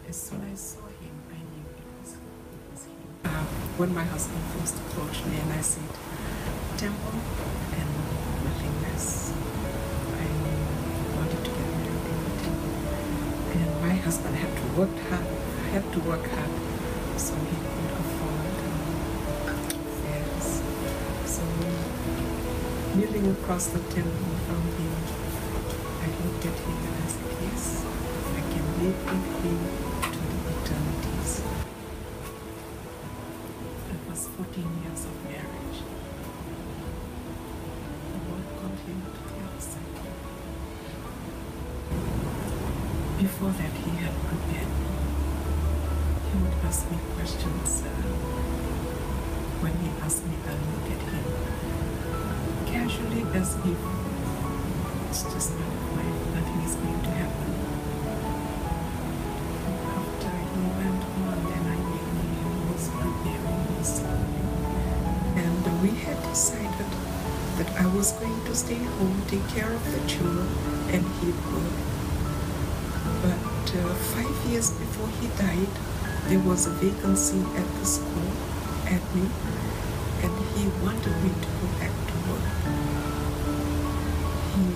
as soon as I saw him, I knew it was him. When my husband first approached me and I said, temple and nothing less, I wanted to get married in the temple. And my husband had to work hard, so he could afford fares. So kneeling across the temple from him, I looked at him and I said, yes, I can live with him to the eternities. It was 14 years of marriage. The Lord called him to the other side. Before that, he had prepared me. He would ask me questions. When he asked me, I look at him casually as if it's just not life, nothing is going to happen. After he went on, then I knew he was preparing me slowly. And we had decided that I was going to stay home, take care of the children, and he would. But 5 years before he died, there was a vacancy at the school, admin, and he wanted me to go back to work. He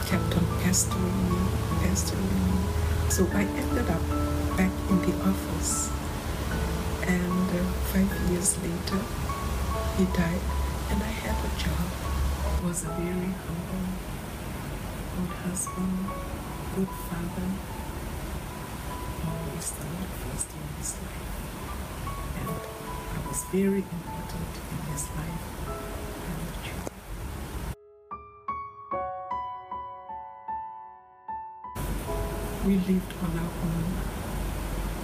kept on pestering me. So I ended up back in the office. And 5 years later, he died, and I had a job. He was a very humble, good husband, good father, always the Lord first in his life. And I was very important in his life and the children. We lived on our own.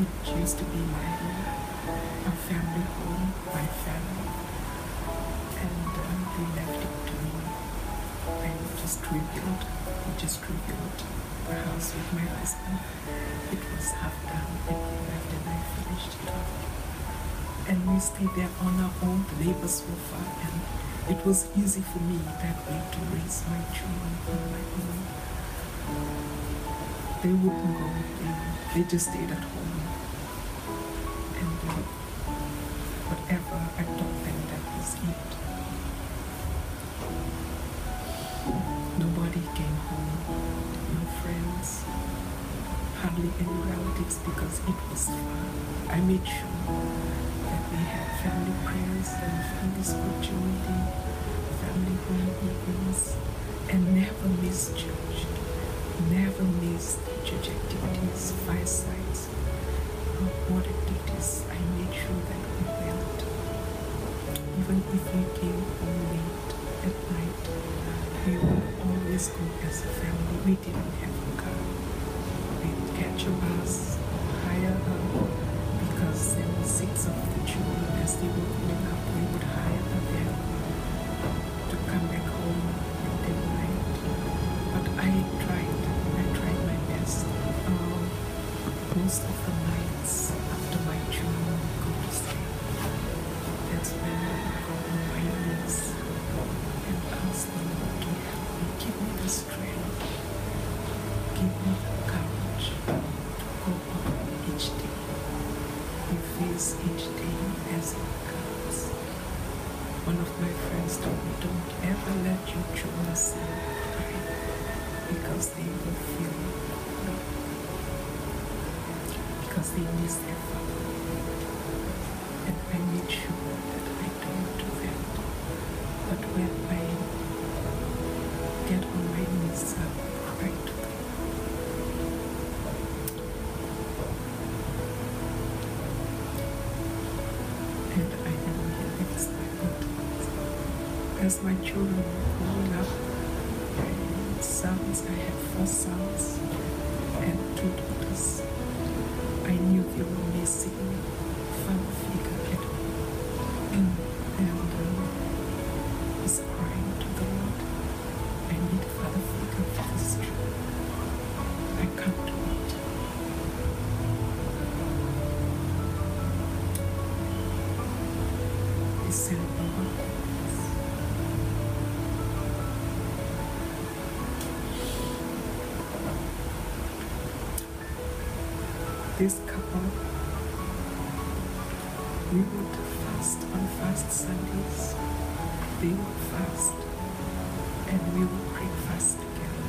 It used to be our family home, my family. And they left it to me. And we just rebuilt the house with my husband. It was half done, and he left and I finished it off. And we stayed there on our own. The neighbors were far, and it was easy for me that way to raise my children on my own. They wouldn't go, they just stayed at home. And whatever I taught them, that was it. Nobody came home, no friends, hardly any relatives, because it was far. I made sure that we had family prayers and family scripture reading, family home evenings, and never missed church, never missed church activities, firesides, board activities. I made sure that we went. Even if we came home late at night, we would always go as a family. We didn't have a car. We'd catch a bus, hire because there were 6 of the children as they were growing up. We would hire a van to come back home at that night. But I tried my best. Most of the nights after my children would go to sleep, that's when I would go on my knees and ask the Lord to help me, give me the strength, give me the courage to go on each day. You face each day as it comes. One of my friends told me, don't ever let your children see you cry, because they will feel love, because they miss their father. And I made sure that I don't do that. But when I get on my knees, I will cry to them. And I know He lifts my burdens. As my children were growing up, I had 4 sons and 2 daughters. I knew they were missing father figure at home. And was crying to the Lord, I need a father figure for this children. I can't do it. He said, Lord, this couple, we would fast on fast Sundays. They would fast, and we would breakfast together,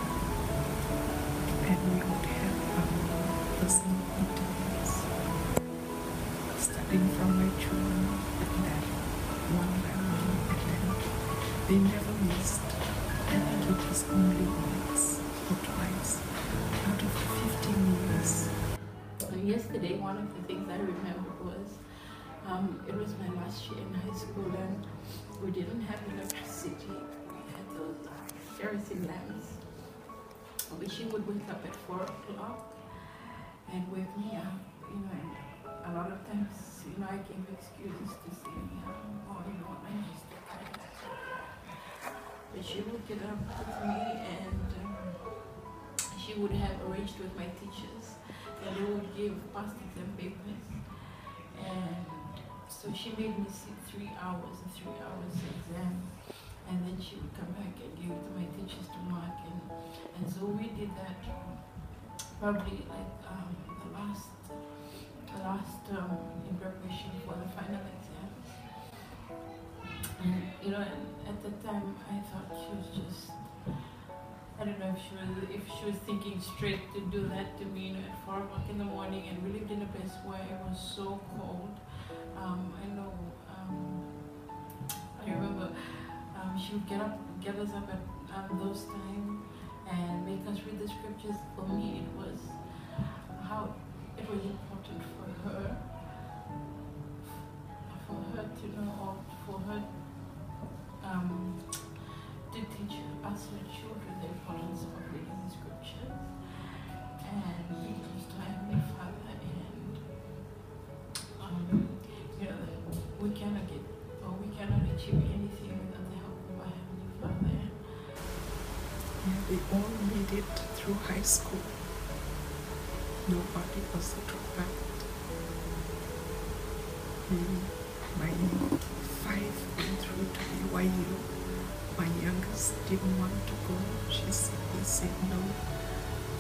and we would have our personal interviews, starting from my children and then one by one, and then they never missed. I think it was only once or twice out of 15 years. Yesterday, one of the things I remember was it was my last year in high school, and we didn't have electricity. We had those kerosene lamps. But she would wake up at 4 o'clock and wake me up, and a lot of times, I gave excuses to say, I'm just tired. But she would get up with me, and she would have arranged with my teachers, and they would give past exam papers. And so she made me sit 3 hours, a 3 hours exam, and then she would come back and give it to my teachers to mark. And so we did that probably like the last in preparation for the final exams. And at the time I thought she was just, I don't know if she was thinking straight to do that to me, at 4 o'clock in the morning, and we lived in a place where it was so cold. I remember she would get us up at those times and make us read the scriptures. For me, it was how it was important for her to know, or for her to teach us, her children, the importance of reading the scriptures and being close to our Heavenly Father. And we cannot achieve anything without the help of our Heavenly Father. Yeah, we all made it through high school. Nobody was a dropout. My 5 went through to BYU. My youngest didn't want to go. She said, no,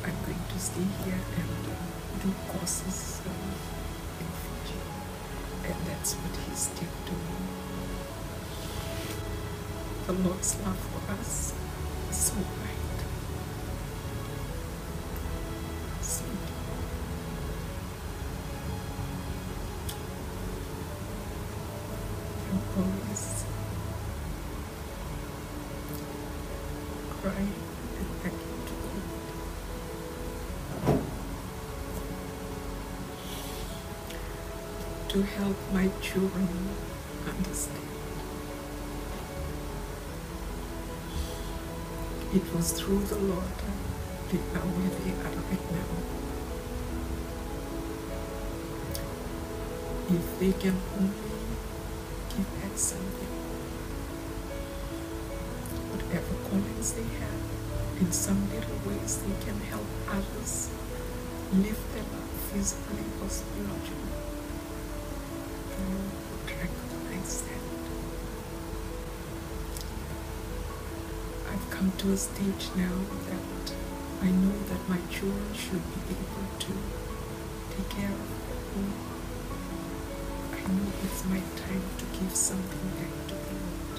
I'm going to stay here and do courses in Fiji. And that's what he still doing. The Lord's love for us is so bright, so deep. I'm always crying and begging to God to help my children understand. It was through the Lord they are where they are right now. If they can only give back something, whatever callings they have, in some little ways they can help others lift them up physically or spiritually. The Lord would recognize that. I've come to a stage now that I know that my children should be able to take care of their own. I know it's my time to give something back to the Lord.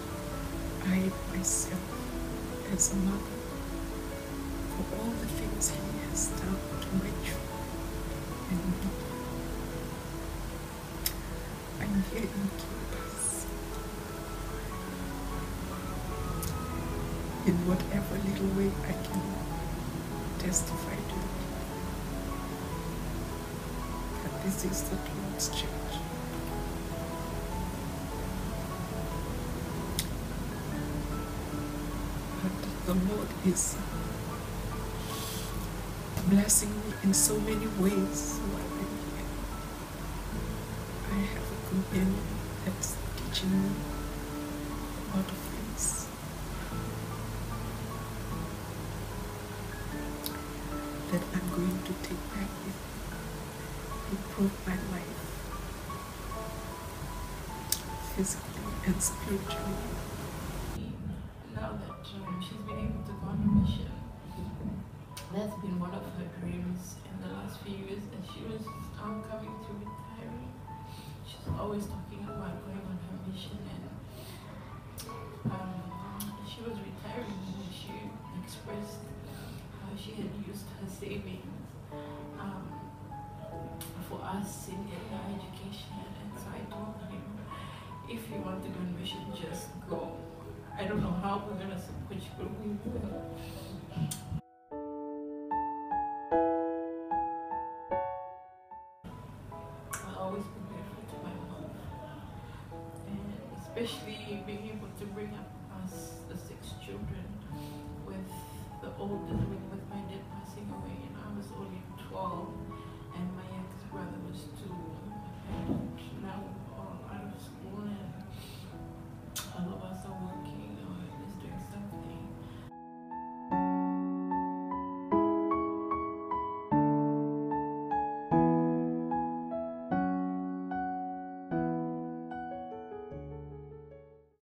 I myself, as a mother, for all the things He has done to my children and me. I'm here in campus. In whatever little way I can testify to it, that this is the Lord's church. But the Lord is blessing me in so many ways while I'm here. I have a companion that's teaching me a lot of things. That I'm going to take back with me, improve my life, physically and spiritually. Now that she's been able to go on a mission, that's been one of her dreams in the last few years, that she was coming to retiring, she's always talking about going on her mission, and she was retiring and she expressed how she had used her savings for us in our education. And so I told him, if you want to go on mission, just go. I don't know how we're going to support you, but we will. I'll always be grateful to my mom, and especially being able to bring up us, the 6 children, with the oldest, with